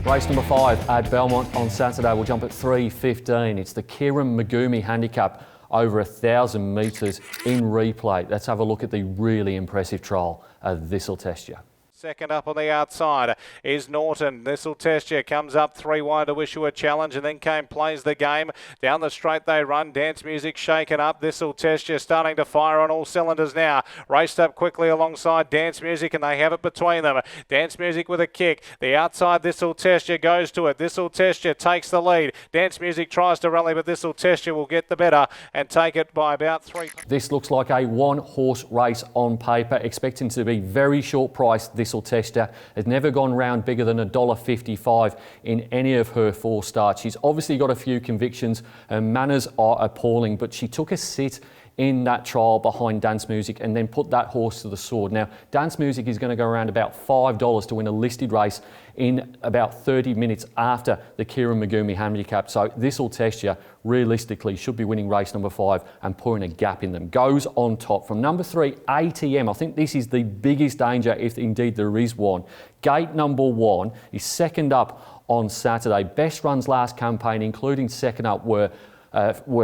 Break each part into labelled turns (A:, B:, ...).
A: Race number 5 at Belmont on Saturday. We'll jump at 3:15. It's the Kieran Magumi handicap over 1,000 metres in replay. Let's have a look at the really impressive trial. This'll test you.
B: Second up on the outside is Norton. This'll test you. Comes up 3 wide to issue a challenge and then plays the game. Down the straight they run. Dance Music shaken up. This'll test you. Starting to fire on all cylinders now. Raced up quickly alongside Dance Music and they have it between them. Dance Music with a kick. The outside This'll test you goes to it. This'll test you takes the lead. Dance Music tries to rally but This'll test you will get the better and take it by about 3.
A: This looks like a one-horse race on paper. Expecting to be very short price. This'll test you. Has never gone round bigger than $1.55 in any of her 4 starts. She's obviously got a few convictions. Her manners are appalling, but she took a sit in that trial behind Dance Music and then put that horse to the sword. Now, Dance Music is going to go around about $5 to win a listed race in about 30 minutes after the Kieran Magumi handicap. So this will test you. Realistically, should be winning race number 5 and putting a gap in them. Goes on top. From number 3, ATM. I think this is the biggest danger, if indeed there is one. Gate number 1 is second up on Saturday. Best runs last campaign, including second up, were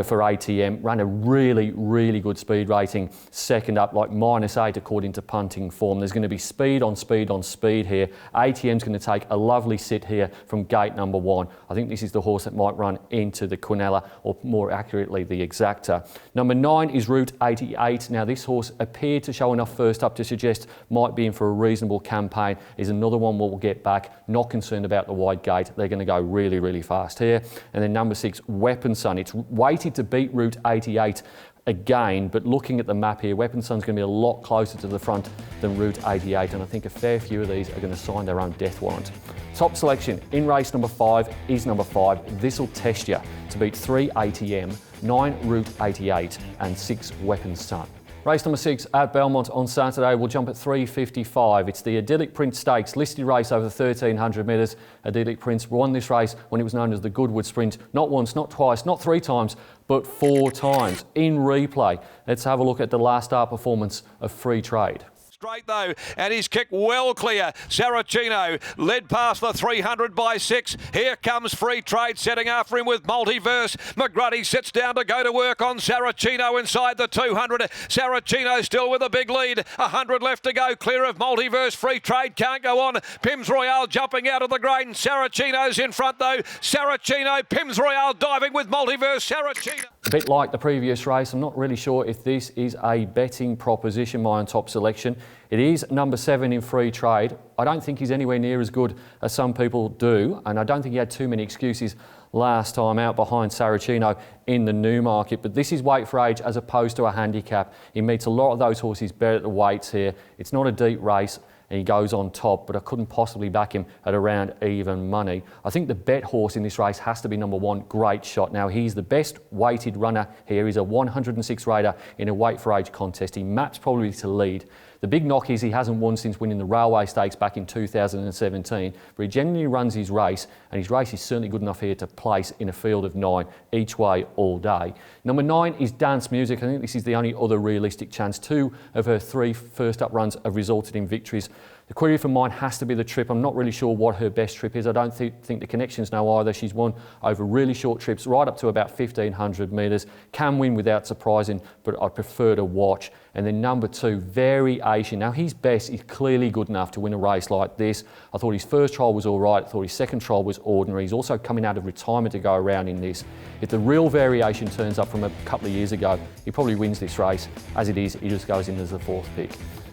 A: for ATM. Ran a really good speed rating second up, like -8 according to punting form. There's going to be speed on speed on speed here. ATM's going to take a lovely sit here from gate number 1. I think this is the horse that might run into the Quinella, or more accurately the Exacta. Number 9 is Route 88. Now this horse appeared to show enough first up to suggest might be in for a reasonable campaign. Is another one we'll get back. Not concerned about the wide gate. They're going to go really fast here. And then number 6, Weapon Sun. It's weighted to beat Route 88 again, but looking at the map here, Weapon Sun's going to be a lot closer to the front than Route 88, and I think a fair few of these are going to sign their own death warrant. Top selection in race number 5 is number 5. This'll test you to beat 3 ATM, 9 Route 88 and 6 Weapon Sun. Race number 6 at Belmont on Saturday. We'll jump at 3:55. It's the Idyllic Prince Stakes, listed race over 1,300 metres. Idyllic Prince won this race when it was known as the Goodwood Sprint. Not once, not twice, not 3 times, but 4 times. In replay, let's have a look at the last start performance of Free Trade.
C: Straight though, and he's kicked well clear. Saracino led past the 300 by 6. Here comes Free Trade setting after him with Multiverse. McGruddy sits down to go to work on Saracino inside the 200. Saracino still with a big lead. 100 left to go, clear of Multiverse. Free Trade can't go on. Pims Royale jumping out of the grain. Saracino's in front though. Saracino, Pims Royale diving with Multiverse. Saracino.
A: A bit like the previous race, I'm not really sure if this is a betting proposition, my on top selection. It is number 7 in Free Trade. I don't think he's anywhere near as good as some people do, and I don't think he had too many excuses last time out behind Saracino in the Newmarket. But this is weight for age as opposed to a handicap. He meets a lot of those horses better at the weights here. It's not a deep race, and he goes on top, but I couldn't possibly back him at around even money. I think the bet horse in this race has to be number 1, Great Shot. Now, he's the best weighted runner here. He's a 106 raider in a weight for age contest. He maps probably to lead. The big knock is he hasn't won since winning the Railway Stakes back in 2017, but he genuinely runs his race, and his race is certainly good enough here to place in a field of 9 each way all day. Number 9 is Dance Music. I think this is the only other realistic chance. 2 of her 3 first up runs have resulted in victories. The query for mine has to be the trip. I'm not really sure what her best trip is. I don't think the connections know either. She's won over really short trips, right up to about 1,500 metres. Can win without surprising, but I prefer to watch. And then number 2, Variation. Now, his best is clearly good enough to win a race like this. I thought his first trial was all right. I thought his second trial was ordinary. He's also coming out of retirement to go around in this. If the real Variation turns up from a couple of years ago, he probably wins this race. As it is, he just goes in as the 4th pick.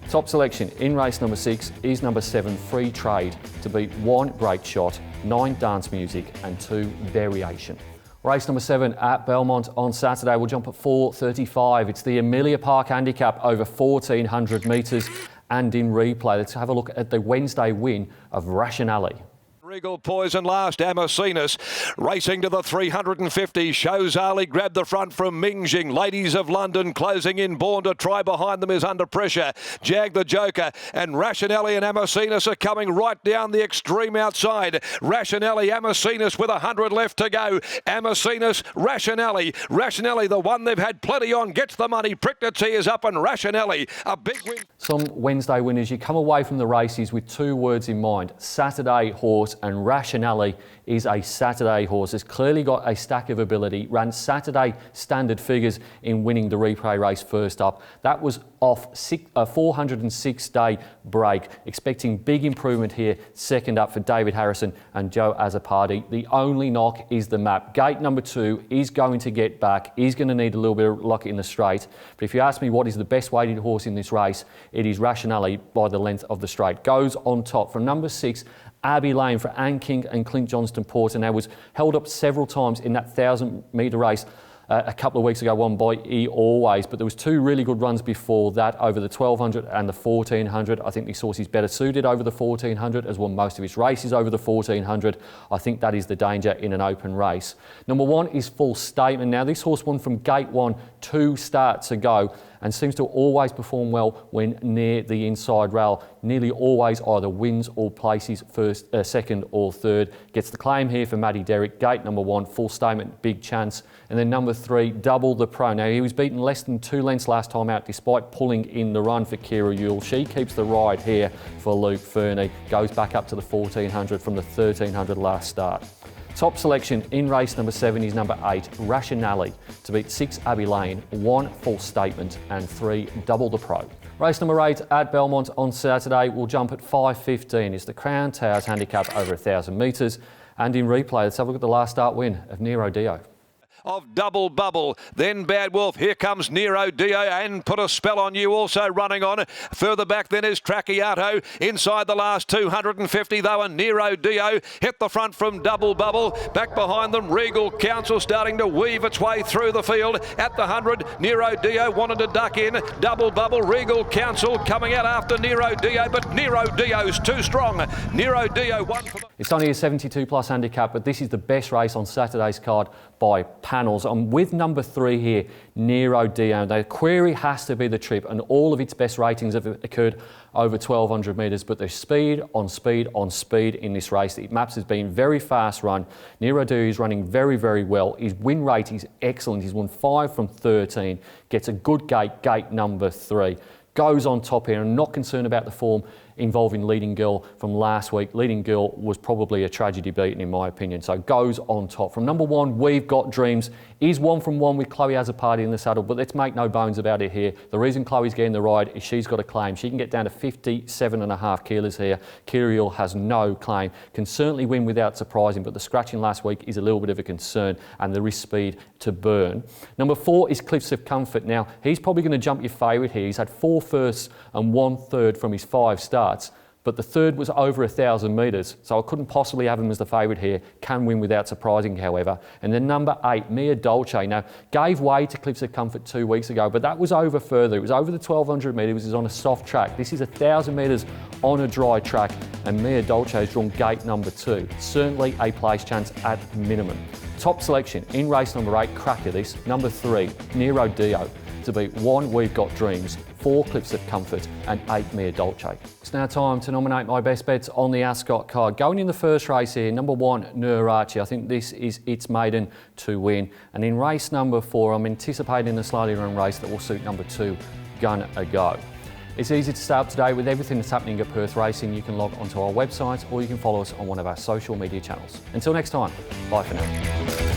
A: Top selection in race number 6 is number 7, Free Trade, to beat 1 Great Shot, 9 Dance Music and 2 Variation. Race number 7 at Belmont on Saturday. We'll jump at 4:35. It's the Amelia Park handicap over 1,400 metres and in replay. Let's have a look at the Wednesday win of Rationale.
C: Regal Poison last, Amacinus racing to the 350. Shows Ali grabbed the front from Mingjing. Ladies of London closing in. Born to Try behind them is under pressure. Jag the Joker and Rationale and Amacinus are coming right down the extreme outside. Rationale, Amacinus with 100 left to go. Amacinus, Rationale. Rationale, the one they've had plenty on, gets the money. Pricknity is up and Rationale, a big win.
A: Some Wednesday winners, you come away from the races with 2 words in mind: Saturday horse and Rationale is a Saturday horse. Has clearly got a stack of ability. Ran Saturday standard figures in winning the replay race first up. That was off a 406-day break. Expecting big improvement here. Second up for David Harrison and Joe Azzopardi. The only knock is the map. Gate number 2 is going to get back. He's going to need a little bit of luck in the straight. But if you ask me what is the best weighted horse in this race, it is Rationale by the length of the straight. Goes on top from number 6, Abbey Lane for Anne King and Clint Johnston Porter. Now was held up several times in that 1,000-metre race a couple of weeks ago, won by E Always, but there was 2 really good runs before that over the 1,200 and the 1,400. I think this horse is better suited over the 1,400, has won most of his races over the 1,400. I think that is the danger in an open race. Number 1 is Full Statement. Now this horse won from gate 1 2 starts ago and seems to always perform well when near the inside rail. Nearly always either wins or places first, second or third. Gets the claim here for Matty Derrick. Gate number 1, Full Statement, big chance. And then number 3, Double the Pro. Now he was beaten less than 2 lengths last time out despite pulling in the run for Kira Yule. She keeps the ride here for Luke Fernie. Goes back up to the 1,400 from the 1,300 last start. Top selection in race number 7 is number 8, Rationale, to beat 6, Abbey Lane, 1, Full Statement and 3, Double the Pro. Race number 8 at Belmont on Saturday will jump at 5.15. It's the Crown Towers handicap over 1,000 metres. And in replay, let's have a look at the last start win of NERODIO.
C: Of Double Bubble, then Bad Wolf. Here comes NERODIO and Put a Spell on You also running on. Further back then is Tracciato. Inside the last 250 though, and NERODIO hit the front from Double Bubble. Back behind them, Regal Council starting to weave its way through the field. At the 100, NERODIO wanted to duck in. Double Bubble, Regal Council coming out after NERODIO, but NERODIO's too strong. NERODIO won for the...
A: It's only a 72 plus handicap, but this is the best race on Saturday's card by panels. I'm with number 3 here, NERODIO. The query has to be the trip, and all of its best ratings have occurred over 1,200 metres, but there's speed on speed on speed in this race. It maps has been very fast run. NERODIO is running very, very well. His win rate is excellent. He's won 5 from 13, gets a good gate, gate number 3. Goes on top here. I'm not concerned about the form involving Leading Girl from last week. Leading Girl was probably a tragedy beaten in my opinion, so goes on top. From number 1, We've Got Dreams, is 1 from 1 with Chloe Azzopardi in the saddle, but let's make no bones about it here. The reason Chloe's getting the ride is she's got a claim. She can get down to 57.5 kilos here. Kiriel has no claim. Can certainly win without surprising, but the scratching last week is a little bit of a concern and there is speed to burn. Number 4 is Cliffs of Comfort. Now, he's probably going to jump your favourite here. He's had 4 firsts and 1 third from his 5 starts. But the third was over 1,000 metres, so I couldn't possibly have him as the favourite here. Can win without surprising, however. And then number 8, Mia Dolce. Now, gave way to Cliffs of Comfort 2 weeks ago, but that was over further. It was over the 1,200 metres. It was on a soft track. This is 1,000 metres on a dry track, and Mia Dolce has drawn gate number 2. Certainly a place chance at minimum. Top selection in race number 8, cracker this. Number 3, NERODIO, to beat 1, We've Got Dreams, 4, Cliffs of Comfort and 8, Mia Dolce. It's now time to nominate my best bets on the Ascot card. Going in the first race here, number 1, NERODIO. I think this is its maiden to win. And in race number 4, I'm anticipating a slightly run race that will suit number 2, Gun A Go. It's easy to stay up to date with everything that's happening at Perth Racing. You can log onto our website or you can follow us on one of our social media channels. Until next time, bye for now.